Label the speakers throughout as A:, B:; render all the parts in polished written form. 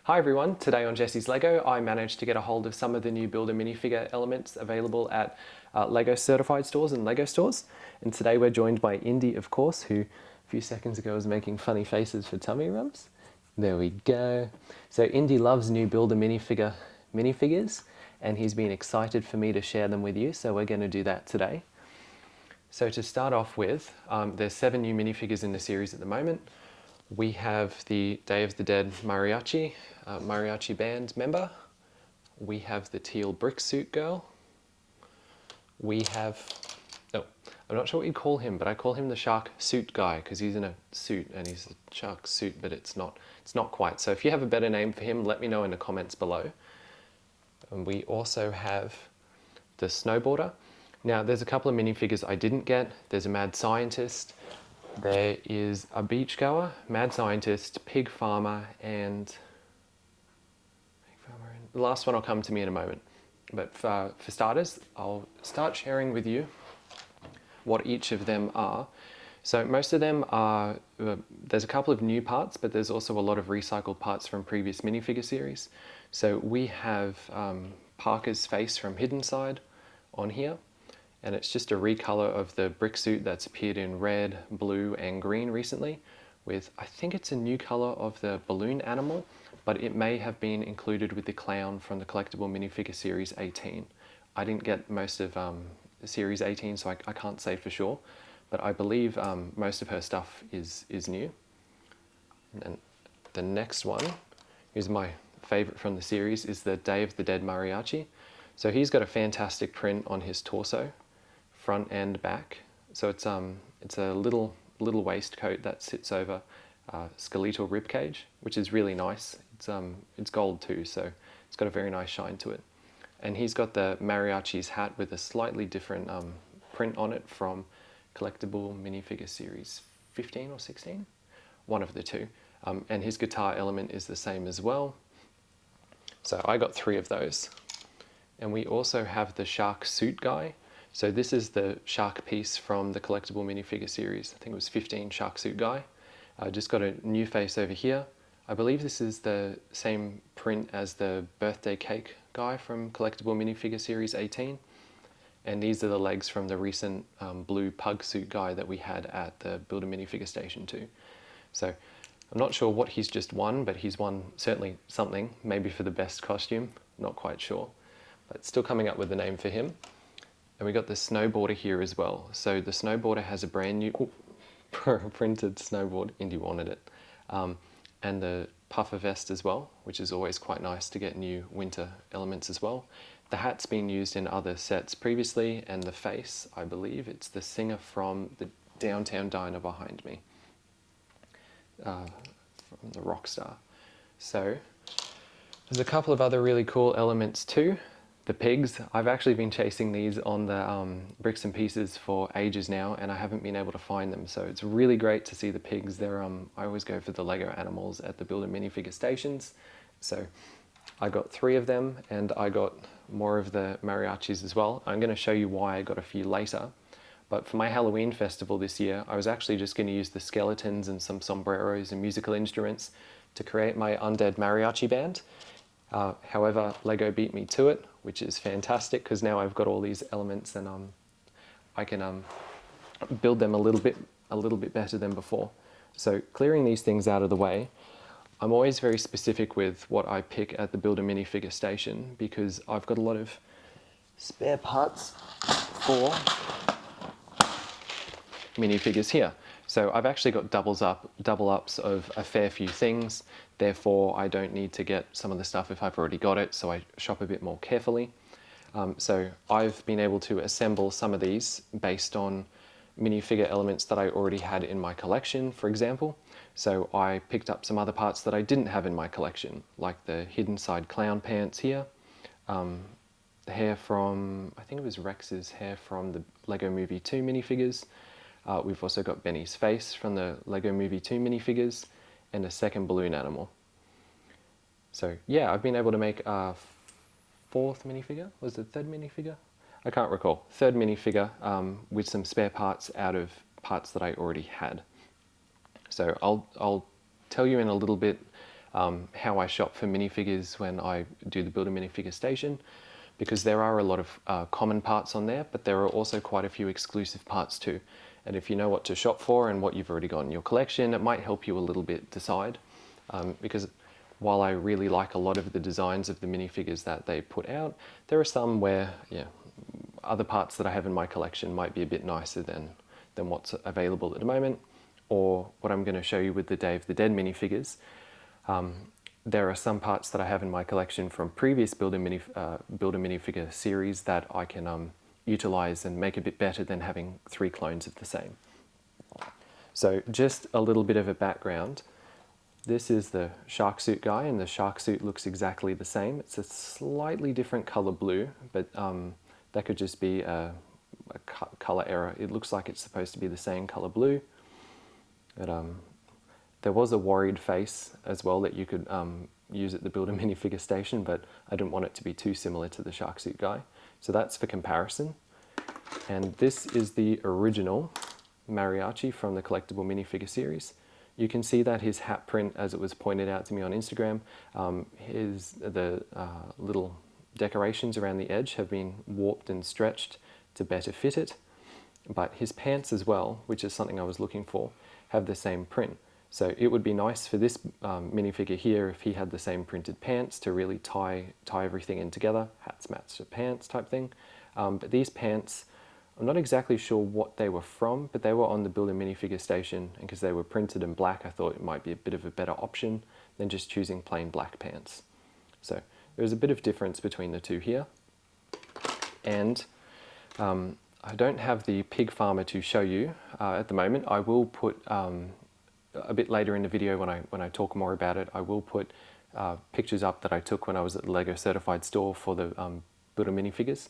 A: Hi everyone, today on Jesse's Lego I managed to get a hold of some of the new Build-a-Minifigure elements available at Lego certified stores and Lego stores. And today we're joined by Indy, of course, who a few seconds ago was making funny faces for tummy rubs. There we go. So Indy loves new Build-a-Minifigure minifigures and he's been excited for me to share them with you, so we're going to do that today. So to start off with, there's 7 new minifigures in the series at the moment. We have the Day of the Dead Mariachi, Mariachi band member. We have the Teal brick suit girl. We have, oh, I'm not sure what you call him, but I call him the shark suit guy because he's in a suit and he's a shark suit, but it's not quite. So if you have a better name for him, let me know in the comments below. And we also have the Snowboarder. Now there's a couple of minifigures I didn't get. There's a mad scientist. There is a beachgoer, mad scientist, pig farmer, and the last one will come to me in a moment. But for starters, I'll start sharing with you what each of them are. So most of them are, there's a couple of new parts, but there's also a lot of recycled parts from previous minifigure series. So we have Parker's face from Hidden Side on here. And it's just a recolor of the brick suit that's appeared in red, blue and green recently with, I think it's a new color of the balloon animal, but it may have been included with the clown from the Collectible Minifigure Series 18. I didn't get most of Series 18, so I can't say for sure, but I believe most of her stuff is new. And then the next one is my favorite from the series, is the Day of the Dead Mariachi. So he's got a fantastic print on his torso, front and back. So it's a little waistcoat that sits over skeletal ribcage, which is really nice. It's gold too, so it's got a very nice shine to it. And he's got the mariachi's hat with a slightly different print on it from Collectible Minifigure Series 15 or 16, one of the two. And his guitar element is the same as well. So I got 3 of those. And we also have the shark suit guy. So this is the shark piece from the Collectible Minifigure series. I think it was 15 shark suit guy. Just got a new face over here. I believe this is the same print as the birthday cake guy from Collectible Minifigure series 18. And these are the legs from the recent blue pug suit guy that we had at the Build-a-Minifigure Station 2. So I'm not sure what he's just won, but he's won certainly something, maybe for the best costume, not quite sure. But still coming up with a name for him. And we got the Snowboarder here as well. So the Snowboarder has a brand new printed snowboard, Indy wanted it, and the puffer vest as well, which is always quite nice to get new winter elements as well. The hat's been used in other sets previously, and the face, I believe it's the singer from the Downtown Diner behind me, from the Rockstar. So there's a couple of other really cool elements too. The pigs, I've actually been chasing these on the bricks and pieces for ages now, and I haven't been able to find them. So it's really great to see the pigs. They're I always go for the Lego animals at the Build-a-Minifigure stations. So I got 3 of them, and I got more of the mariachis as well. I'm going to show you why I got a few later. But for my Halloween festival this year, I was actually just going to use the skeletons and some sombreros and musical instruments to create my undead mariachi band. However, Lego beat me to it, which is fantastic because now I've got all these elements and I can build them a little bit better than before. So clearing these things out of the way, I'm always very specific with what I pick at the Build-a-Minifigure station because I've got a lot of spare parts for minifigures here. So I've actually got double ups of a fair few things, therefore I don't need to get some of the stuff if I've already got it, so I shop a bit more carefully. So I've been able to assemble some of these based on minifigure elements that I already had in my collection, for example. So I picked up some other parts that I didn't have in my collection, like the Hidden Side clown pants here, the hair from, I think it was Rex's hair from the Lego Movie 2 minifigures. We've also got Benny's face from the Lego Movie 2 minifigures and a second balloon animal. So yeah, I've been able to make a 4th minifigure. Was it 3rd minifigure? I can't recall. 3rd minifigure with some spare parts out of parts that I already had. So I'll tell you in a little bit how I shop for minifigures when I do the Build-a-Minifigure station, because there are a lot of common parts on there, but there are also quite a few exclusive parts too. And if you know what to shop for and what you've already got in your collection, it might help you a little bit decide. Because while I really like a lot of the designs of the minifigures that they put out, there are some where, yeah, other parts that I have in my collection might be a bit nicer than what's available at the moment, or what I'm going to show you with the Day of the Dead minifigures. There are some parts that I have in my collection from previous Build-a-Minifigure series that I can utilize and make a bit better than having 3 clones of the same. So just a little bit of a background. This is the shark suit guy, and the shark suit looks exactly the same. It's a slightly different color blue, but that could just be a color error. It looks like it's supposed to be the same color blue. But there was a worried face as well that you could use at the Build-a-Minifigure station, but I didn't want it to be too similar to the shark suit guy. So that's for comparison. And this is the original Mariachi from the Collectible Minifigure series. You can see that his hat print, as it was pointed out to me on Instagram, the little decorations around the edge have been warped and stretched to better fit it. But his pants as well, which is something I was looking for, have the same print. So it would be nice for this minifigure here if he had the same printed pants to really tie everything in together, hats match the pants type thing. But these pants, I'm not exactly sure what they were from, but they were on the Build-a-Minifigure station, and because they were printed in black, I thought it might be a bit of a better option than just choosing plain black pants. So there's a bit of difference between the two here. And I don't have the pig farmer to show you at the moment. I will put a bit later in the video when I talk more about it, I will put pictures up that I took when I was at the LEGO certified store for the Build-a-Minifigures.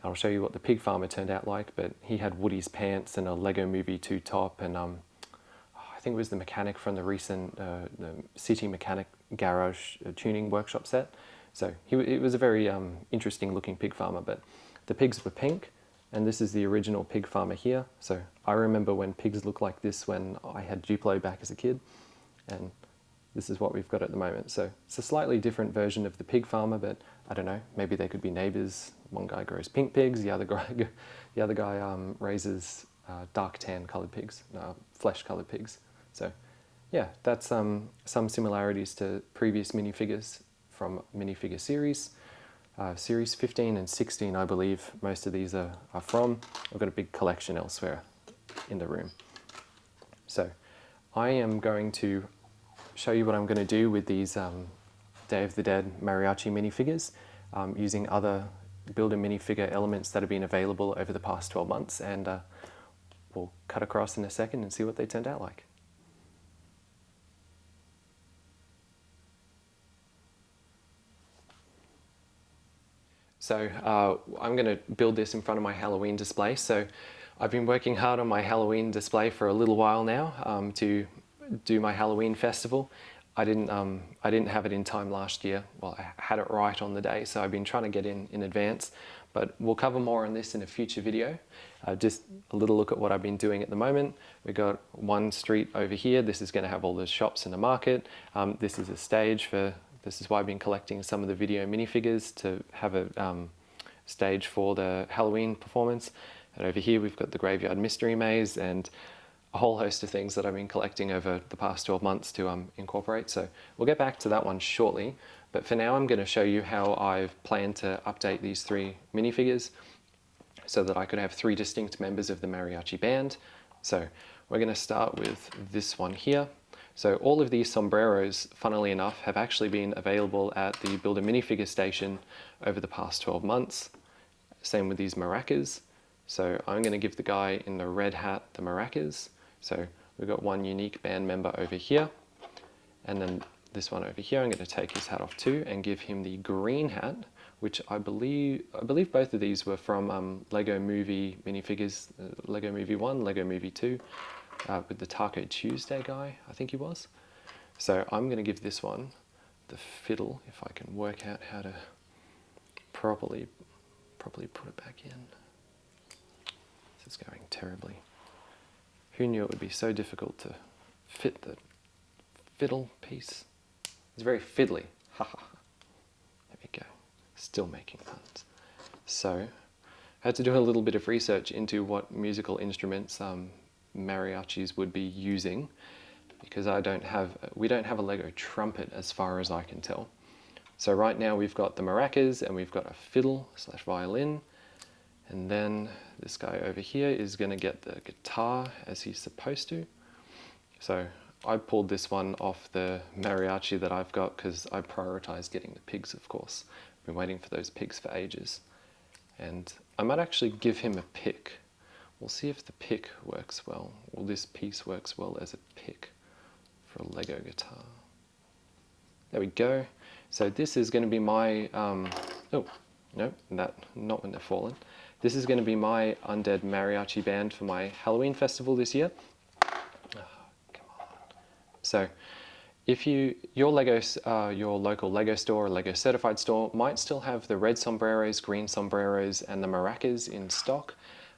A: I'll show you what the pig farmer turned out like, but he had Woody's pants and a Lego Movie 2 top, and I think it was the mechanic from the recent the City Mechanic Garage tuning workshop set. So it was a very interesting looking pig farmer, but the pigs were pink, and this is the original pig farmer here. So I remember when pigs looked like this when I had Duplo back as a kid, and this is what we've got at the moment. So it's a slightly different version of the pig farmer, but I don't know, maybe they could be neighbors. One guy grows pink pigs, the other guy raises dark tan colored pigs, flesh colored pigs. So yeah, that's some similarities to previous minifigures from minifigure series. Series 15 and 16, I believe most of these are from. I've got a big collection elsewhere in the room. So I am going to show you what I'm going to do with these Day of the Dead Mariachi minifigures using other Build-a-Minifigure elements that have been available over the past 12 months, and we'll cut across in a second and see what they turned out like. So I'm going to build this in front of my Halloween display. So I've been working hard on my Halloween display for a little while now to do my Halloween festival. I didn't have it in time last year. Well, I had it right on the day, so I've been trying to get in advance. But we'll cover more on this in a future video. Just a little look at what I've been doing at the moment. We've got one street over here. This is going to have all the shops in the market. This is a stage for. This is why I've been collecting some of the video minifigures to have a stage for the Halloween performance. And over here we've got the Graveyard Mystery Maze and a whole host of things that I've been collecting over the past 12 months to incorporate. So we'll get back to that one shortly. But for now I'm going to show you how I've planned to update these 3 minifigures so that I could have 3 distinct members of the mariachi band. So we're going to start with this one here. So all of these sombreros, funnily enough, have actually been available at the Build-a-Minifigure station over the past 12 months. Same with these maracas. So I'm going to give the guy in the red hat the maracas. So we've got one unique band member over here. And then this one over here, I'm going to take his hat off too and give him the green hat, which I believe both of these were from Lego Movie minifigures, Lego Movie 1, Lego Movie 2. With the Taco Tuesday guy, I think he was. So I'm going to give this one the fiddle, if I can work out how to properly put it back in. This is going terribly. Who knew it would be so difficult to fit the fiddle piece It's very fiddly. Ha ha. There we go. Still making puns. So I had to do a little bit of research into what musical instruments mariachis would be using, because we don't have a Lego trumpet as far as I can tell. So right now we've got the maracas and we've got a fiddle / violin, and then this guy over here is going to get the guitar as he's supposed to. So I pulled this one off the mariachi that I've got because I prioritize getting the pigs, of course. I've been waiting for those pigs for ages. And I might actually give him a pick. We'll see if the pick works well, or this piece works well as a pick for a Lego guitar. There we go. So this is going to be my, oh, no, not when they're fallen. This is going to be my Undead Mariachi band for my Halloween festival this year. So if your local Lego store or Lego certified store might still have the red sombreros, green sombreros, and the maracas in stock.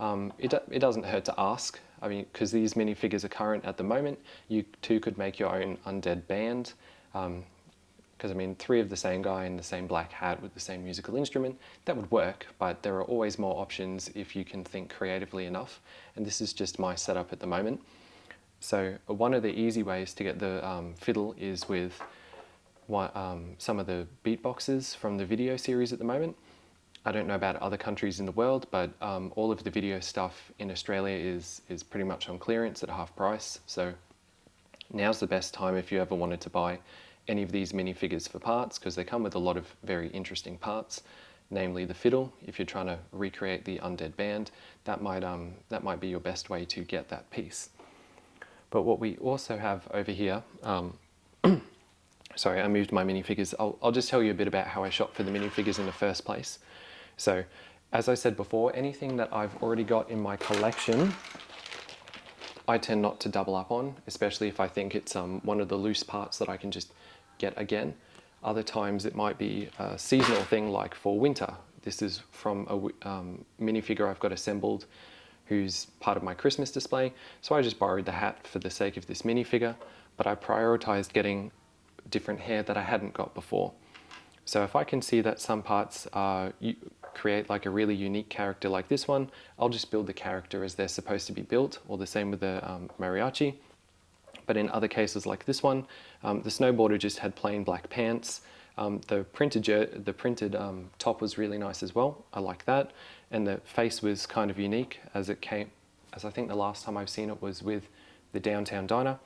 A: It doesn't hurt to ask. I mean, because these minifigures are current at the moment, you too could make your own undead band. Because I mean, 3 of the same guy in the same black hat with the same musical instrument, that would work, but there are always more options if you can think creatively enough. And this is just my setup at the moment. So one of the easy ways to get the fiddle is with some of the beatboxes from the video series at the moment. I don't know about other countries in the world, but all of the video stuff in Australia is pretty much on clearance at half price. So now's the best time if you ever wanted to buy any of these minifigures for parts, because they come with a lot of very interesting parts, namely the fiddle. If you're trying to recreate the undead band, that might be your best way to get that piece. But what we also have over here, sorry, I moved my minifigures. I'll just tell you a bit about how I shop for the minifigures in the first place. So, as I said before, anything that I've already got in my collection, I tend not to double up on, especially if I think it's one of the loose parts that I can just get again. Other times it might be a seasonal thing, like for winter. This is from a minifigure I've got assembled, who's part of my Christmas display. So I just borrowed the hat for the sake of this minifigure, but I prioritized getting different hair that I hadn't got before. So if I can see that some parts create like a really unique character like this one, I'll just build the character as they're supposed to be built, or the same with the mariachi. But in other cases like this one, the Snowboarder just had plain black pants. The printed top was really nice as well. I like that. And the face was kind of unique, as I think the last time I've seen it was with the Downtown Diner.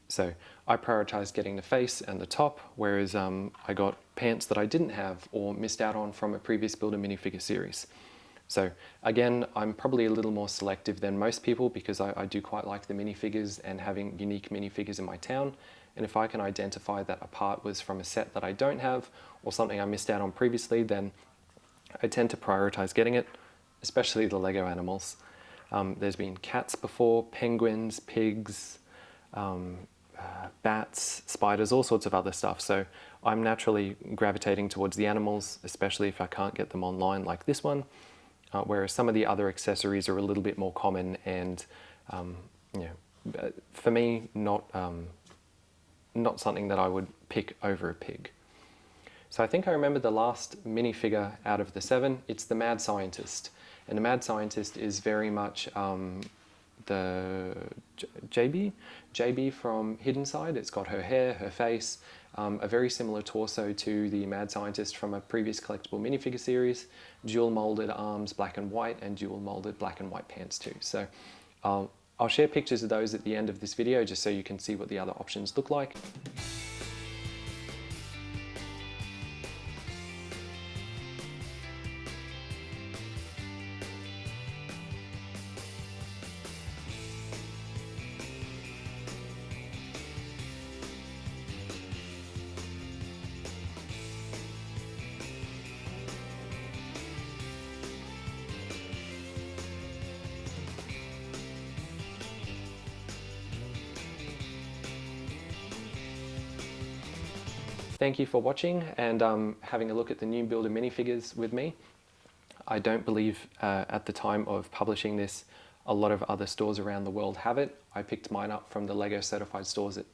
A: So I prioritized getting the face and the top, whereas I got pants that I didn't have or missed out on from a previous Build-a-Minifigure series. So again, I'm probably a little more selective than most people, because I do quite like the minifigures and having unique minifigures in my town. And if I can identify that a part was from a set that I don't have, or something I missed out on previously, then I tend to prioritize getting it, especially the Lego animals. There's been cats before, penguins, pigs, bats, spiders, all sorts of other stuff. So I'm naturally gravitating towards the animals, especially if I can't get them online like this one. Whereas some of the other accessories are a little bit more common and, for me, not something that I would pick over a pig. So I think I remember the last minifigure out of the 7. It's the Mad Scientist. And the Mad Scientist is very much the JB from Hidden Side. It's got her hair, her face, a very similar torso to the Mad Scientist from a previous Collectible Minifigure series, dual molded arms, black and white, and dual molded black and white pants too. So I'll share pictures of those at the end of this video, just so you can see what the other options look like. Thank you for watching and having a look at the new Build-a-Minifigures with me. I don't believe at the time of publishing this A lot of other stores around the world have it. I picked mine up from the Lego certified stores at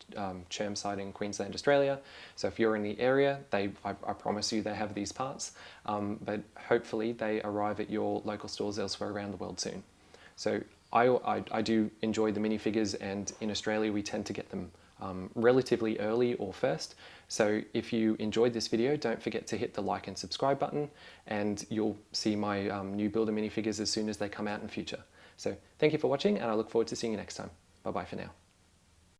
A: Chermside in Queensland, Australia. So if you're in the area, I promise you they have these parts, but hopefully they arrive at your local stores elsewhere around the world soon. So I do enjoy the minifigures, and in Australia we tend to get them relatively early or first. So if you enjoyed this video, don't forget to hit the like and subscribe button, and you'll see my new Build-a-Minifigures as soon as they come out in future. So thank you for watching, and I look forward to seeing you next time. Bye bye for now.